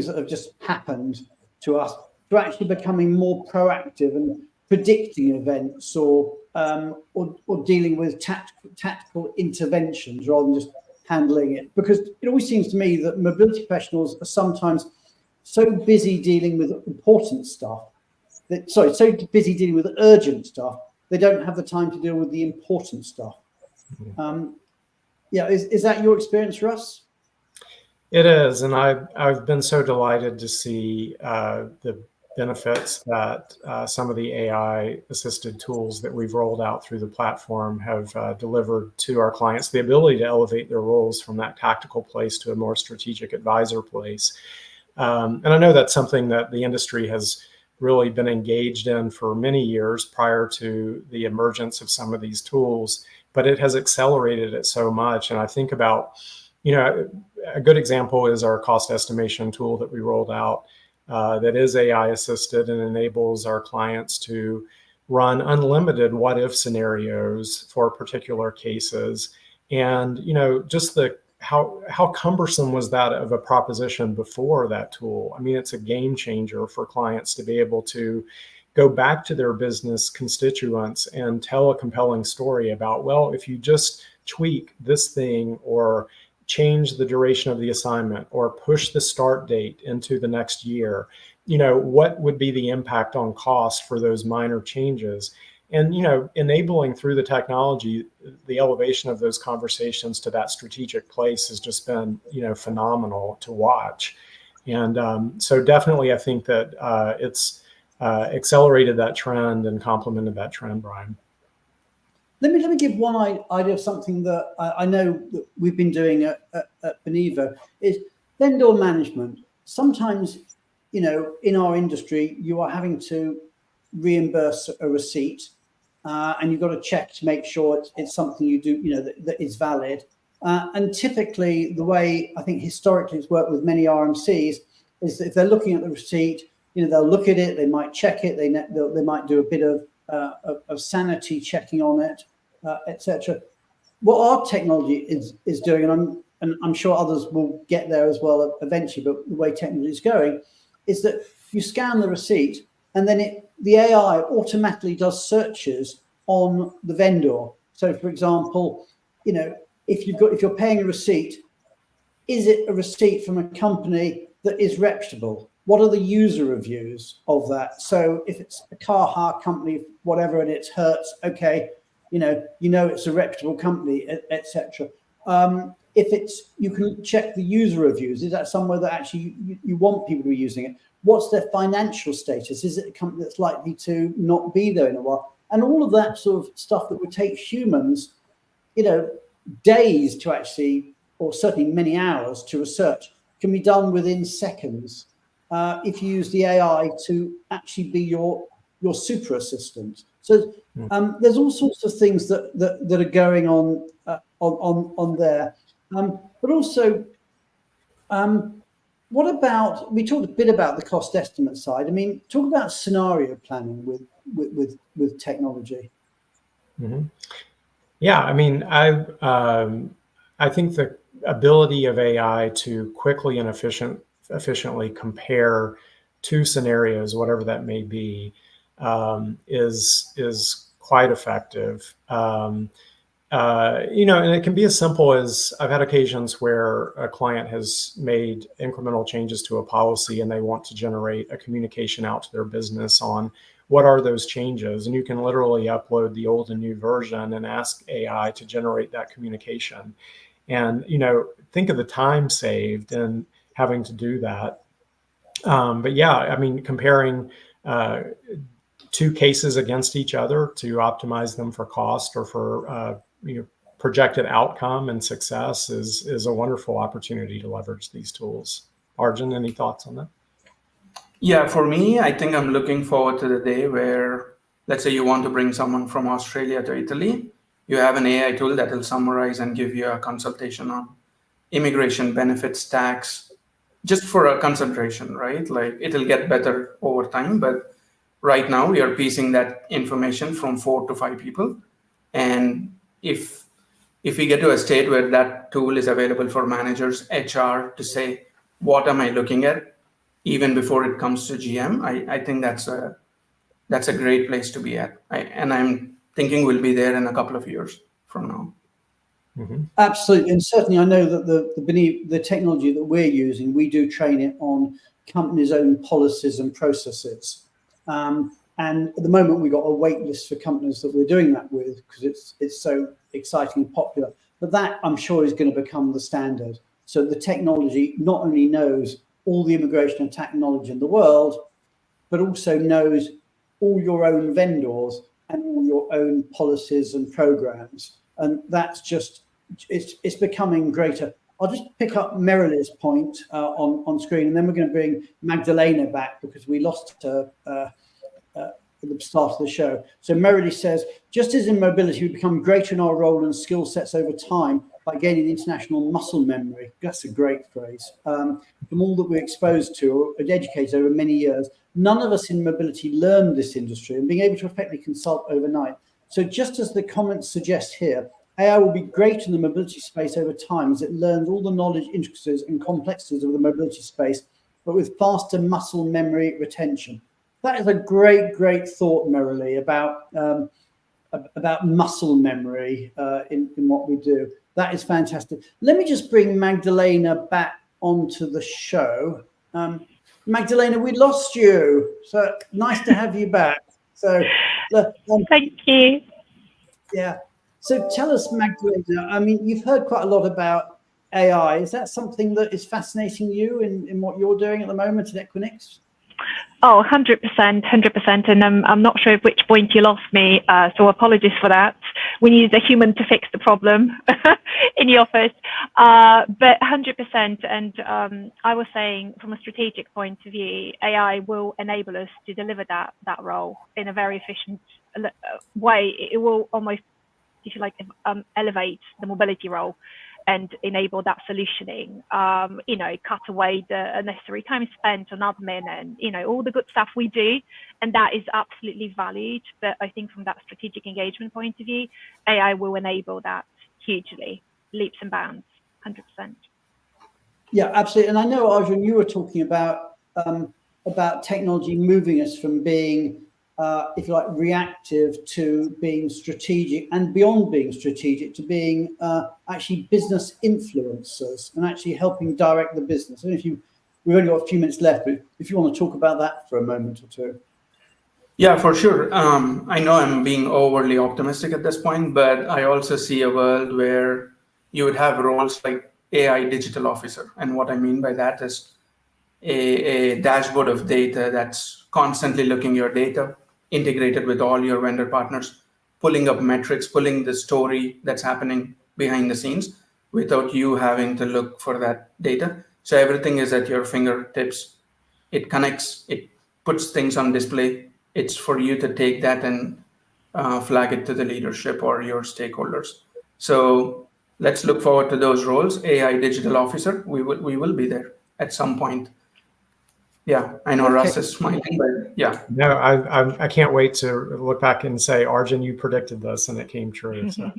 that have just happened to us, to actually becoming more proactive and predicting events or dealing with tactical interventions rather than just handling it? Because it always seems to me that mobility professionals are sometimes so busy dealing with important stuff, so busy dealing with urgent stuff, they don't have the time to deal with the important stuff. Is that your experience, Russ? It is, and I've been so delighted to see the benefits that some of the AI-assisted tools that we've rolled out through the platform have delivered to our clients, the ability to elevate their roles from that tactical place to a more strategic advisor place. And I know that's something that the industry has really been engaged in for many years prior to the emergence of some of these tools, but it has accelerated it so much. And I think about, a good example is our cost estimation tool that we rolled out that is AI assisted and enables our clients to run unlimited what if scenarios for particular cases. And, just how cumbersome was that of a proposition before that tool? I mean, it's a game changer for clients to be able to go back to their business constituents and tell a compelling story about, well, if you just tweak this thing or change the duration of the assignment or push the start date into the next year, you know, what would be the impact on cost for those minor changes? And, you know, enabling through the technology, the elevation of those conversations to that strategic place has just been, you know, phenomenal to watch. And so definitely, I think that it's accelerated that trend and complemented that trend, Brian. Let me give one idea of something that I know that we've been doing at Benivo is vendor management. Sometimes, you know, in our industry, you are having to reimburse a receipt, and you've got to check to make sure it's something you do, you know, that is valid. And typically, the way I think historically it's worked with many RMCs is that if they're looking at the receipt, you know, they'll look at it, they might check it, they might do a bit of sanity checking on it, etc. What our technology is doing, and I'm sure others will get there as well eventually, but the way technology is going, is that you scan the receipt and then the AI automatically does searches on the vendor. So, for example, you know, if you're paying a receipt, is it a receipt from a company that is reputable? What are the user reviews of that? So if it's a car hire company, whatever, and it's Hertz, okay, you know it's a reputable company, etc. If it's, you can check the user reviews. Is that somewhere that actually you want people to be using it? What's their financial status? Is it a company that's likely to not be there in a while? And all of that sort of stuff that would take humans, you know, days to actually, or certainly many hours to research, can be done within seconds if you use the AI to actually be your super assistant. So there's all sorts of things that are going on there. But also, what about, we talked a bit about the cost estimate side. I mean, talk about scenario planning with technology. Mm-hmm. Yeah, I mean, I think the ability of AI to quickly and efficiently compare two scenarios, whatever that may be, is quite effective. You know, and it can be as simple as, I've had occasions where a client has made incremental changes to a policy and they want to generate a communication out to their business on what are those changes. And you can literally upload the old and new version and ask AI to generate that communication. And, you know, think of the time saved in having to do that. But yeah, I mean, comparing two cases against each other to optimize them for cost or for projected outcome and success is a wonderful opportunity to leverage these tools. Arjun, any thoughts on that? Yeah, for me, I think I'm looking forward to the day where, let's say you want to bring someone from Australia to Italy, you have an AI tool that will summarize and give you a consultation on immigration, benefits, tax, just for a consideration, right? Like, it'll get better over time, but right now we are piecing that information from 4 to 5 people. And if we get to a state where that tool is available for managers, HR, to say, what am I looking at, even before it comes to GM, I think that's a great place to be at. And I'm thinking we'll be there in a couple of years from now. Mm-hmm. Absolutely. And certainly I know that the technology that we're using, we do train it on companies' own policies and processes. And at the moment, we've got a wait list for companies that we're doing that with because it's so exciting and popular. But that, I'm sure, is going to become the standard. So the technology not only knows all the immigration and tax knowledge in the world, but also knows all your own vendors and all your own policies and programs. And that's just, it's becoming greater. I'll just pick up Merily's point on screen, and then we're going to bring Magdalena back because we lost her at the start of the show. So Merily says, just as in mobility, we become greater in our role and skill sets over time by gaining international muscle memory. That's a great phrase. From all that we're exposed to or educated over many years, none of us in mobility learned this industry and being able to effectively consult overnight. So just as the comments suggest here, AI will be great in the mobility space over time as it learns all the knowledge, intricacies and complexities of the mobility space, but with faster muscle memory retention. That is a great, great thought, Merily, about muscle memory in what we do. That is fantastic. Let me just bring Magdalena back onto the show. Magdalena, we lost you. So nice to have you back. So thank you. Yeah. So tell us, Magdalena, I mean, you've heard quite a lot about AI. Is that something that is fascinating you in what you're doing at the moment at Equinix? Oh, 100%. And I'm not sure at which point you lost me, so apologies for that. We need a human to fix the problem in the office. But 100%, and I was saying from a strategic point of view, AI will enable us to deliver that role in a very efficient way. It will almost, if you like, elevate the mobility role and enable that solutioning, cut away the unnecessary time spent on admin and, all the good stuff we do. And that is absolutely valued. But I think from that strategic engagement point of view, AI will enable that hugely, leaps and bounds, 100%. Yeah, absolutely. And I know, Arjun, you were talking about technology moving us from being, if you like, reactive to being strategic, and beyond being strategic to being actually business influencers and actually helping direct the business. And we've only got a few minutes left, but if you want to talk about that for a moment or two. Yeah, for sure. I know I'm being overly optimistic at this point, but I also see a world where you would have roles like AI digital officer. And what I mean by that is a dashboard of data that's constantly looking your data, integrated with all your vendor partners, pulling up metrics, pulling the story that's happening behind the scenes without you having to look for that data. So everything is at your fingertips. It connects, it puts things on display. It's for you to take that and flag it to the leadership or your stakeholders. So let's look forward to those roles. AI digital officer, we will be there at some point. Yeah, I know. Okay. Russ is smiling, but yeah. No, I can't wait to look back and say, Arjun, you predicted this and it came true. So.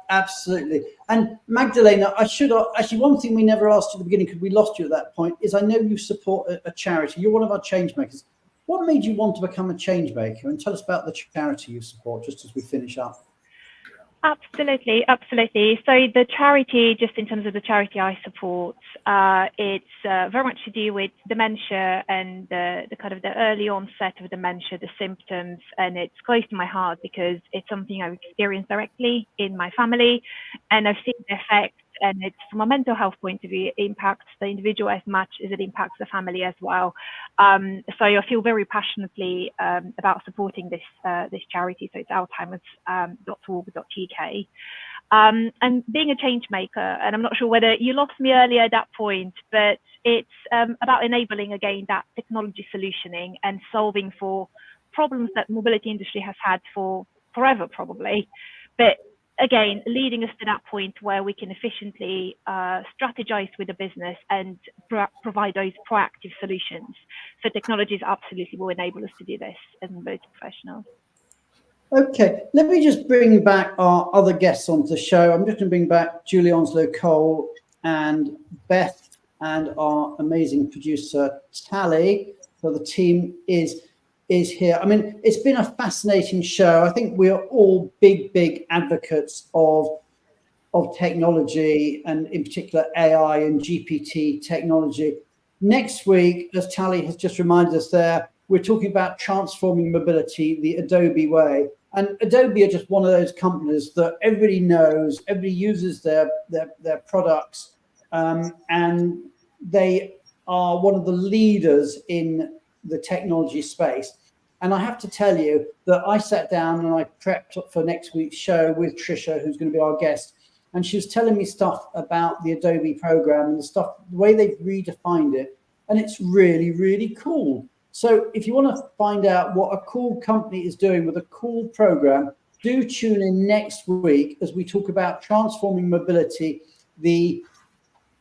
Absolutely. And Magdalena, I should actually, one thing we never asked you at the beginning because we lost you at that point is I know you support a charity. You're one of our change makers. What made you want to become a change maker? And tell us about the charity you support just as we finish up. Absolutely. So the charity, just in terms of the charity I support, it's very much to do with dementia and the kind of the early onset of dementia, the symptoms, and it's close to my heart because it's something I've experienced directly in my family, and I've seen the effects. And it's from a mental health point of view, it impacts the individual as much as it impacts the family as well. So I feel very passionately about supporting this charity. So it's alzheimers.org.uk. And being a change maker, and I'm not sure whether you lost me earlier at that point, but it's about enabling, again, that technology solutioning and solving for problems that the mobility industry has had for forever, probably. But again, leading us to that point where we can efficiently strategize with the business and provide those proactive solutions. So technologies absolutely will enable us to do this as mobility professionals. Okay, let me just bring back our other guests onto the show. I'm just going to bring back Julie Onslow-Cole and Beth and our amazing producer, Tally. So the team is here. I mean, it's been a fascinating show. I think we are all big advocates of technology, and in particular AI and GPT technology. Next week, as Tally has just reminded us there, we're talking about transforming mobility the Adobe way. And Adobe are just one of those companies that everybody knows, everybody uses their products, and they are one of the leaders in the technology space. And I have to tell you that I sat down and I prepped for next week's show with Trisha, who's going to be our guest. And she was telling me stuff about the Adobe program and the way they've redefined it. And it's really cool. So if you want to find out what a cool company is doing with a cool program, do tune in next week as we talk about transforming mobility the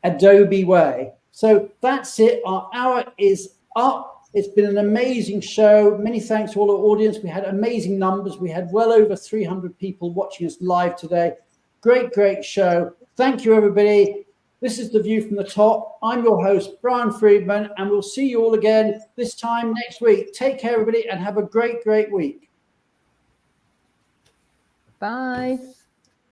Adobe way. So that's it. Our hour is up. It's been an amazing show. Many thanks to all our audience. We had amazing numbers. We had well over 300 people watching us live today. Great show. Thank you, everybody. This is The View from the Top. I'm your host, Brian Friedman, and we'll see you all again this time next week. Take care, everybody, and have a great week. Bye.